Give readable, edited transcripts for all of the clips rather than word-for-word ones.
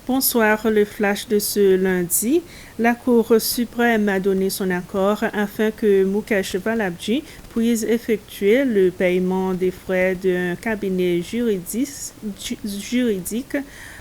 Bonsoir, le flash de ce lundi. La Cour suprême a donné son accord afin que Mukesh Balabji puisse effectuer le paiement des frais d'un cabinet juridique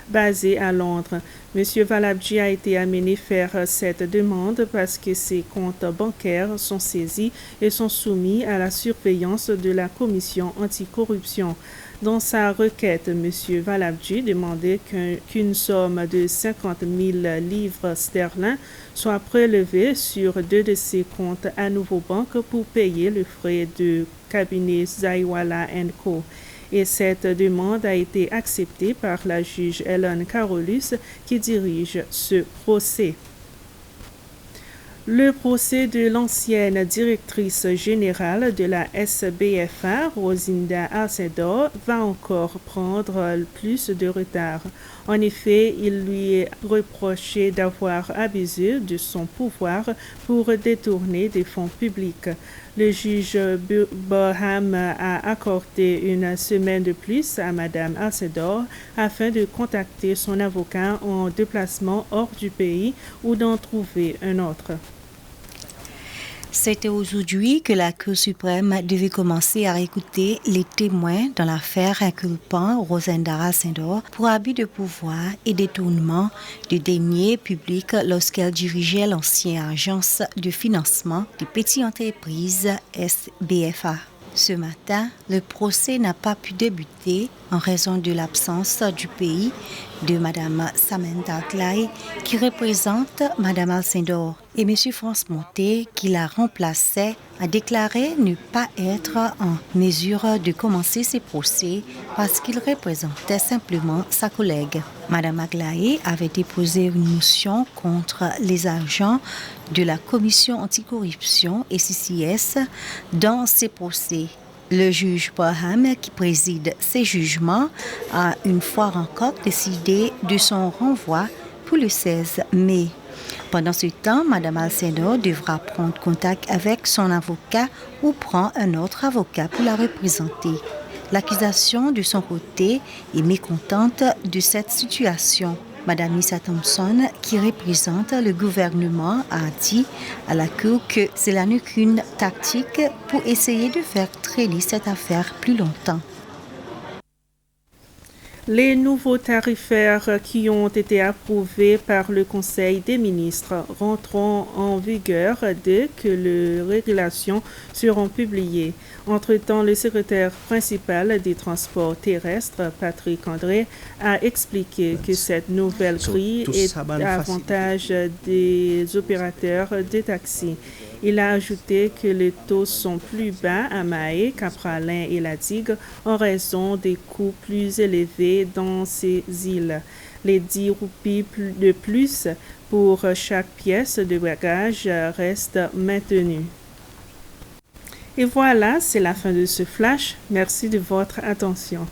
basé à Londres. Monsieur Balabji a été amené faire cette demande parce que ses comptes bancaires sont saisis et sont soumis à la surveillance de la Commission anticorruption. Dans sa requête, M. Balabji demandait qu'une somme de 50 000 livres sterling soit prélevée sur deux de ses comptes à Nouveau Banque pour payer le frais de cabinet Zaiwala & Co. Et cette demande a été acceptée par la juge Helen Carolus qui dirige ce procès. Le procès de l'ancienne directrice générale de la SBFA, Rosinda Alcindor, va encore prendre plus de retard. En effet, il lui est reproché d'avoir abusé de son pouvoir pour détourner des fonds publics. Le juge Boham a accordé une semaine de plus à Mme Alcindor afin de contacter son avocat en déplacement hors du pays ou d'en trouver un autre. C'était aujourd'hui que la Cour suprême devait commencer à écouter les témoins dans l'affaire inculpant Rosinda Alcindor pour abus de pouvoir et détournement de deniers publics lorsqu'elle dirigeait l'ancienne agence de financement des petites entreprises SBFA. Ce matin, le procès n'a pas pu débuter en raison de l'absence du pays de Mme Samantha Clay, qui représente Mme Alcindor, et M. France Monté, qui la remplaçait, a déclaré ne pas être en mesure de commencer ses procès parce qu'il représentait simplement sa collègue. Mme Aglaé avait déposé une motion contre les agents de la Commission anticorruption et CCS dans ces procès. Le juge Boham, qui préside ces jugements, a une fois encore décidé de son renvoi pour le 16 mai. Pendant ce temps, Mme Alcindor devra prendre contact avec son avocat ou prendre un autre avocat pour la représenter. L'accusation, de son côté, est mécontente de cette situation. Mme Lisa Thompson, qui représente le gouvernement, a dit à la Cour que cela n'est qu'une tactique pour essayer de faire traîner cette affaire plus longtemps. Les nouveaux tarifaires qui ont été approuvés par le Conseil des ministres rentreront en vigueur dès que les régulations seront publiées. Entre-temps, le secrétaire principal des transports terrestres, Patrick André, a expliqué que cette nouvelle grille est à l'avantage des opérateurs de taxis. Il a ajouté que les taux sont plus bas à Mahé, Capralin et la Digue en raison des coûts plus élevés dans ces îles. Les 10 roupies de plus pour chaque pièce de bagage restent maintenues. Et voilà, c'est la fin de ce flash. Merci de votre attention.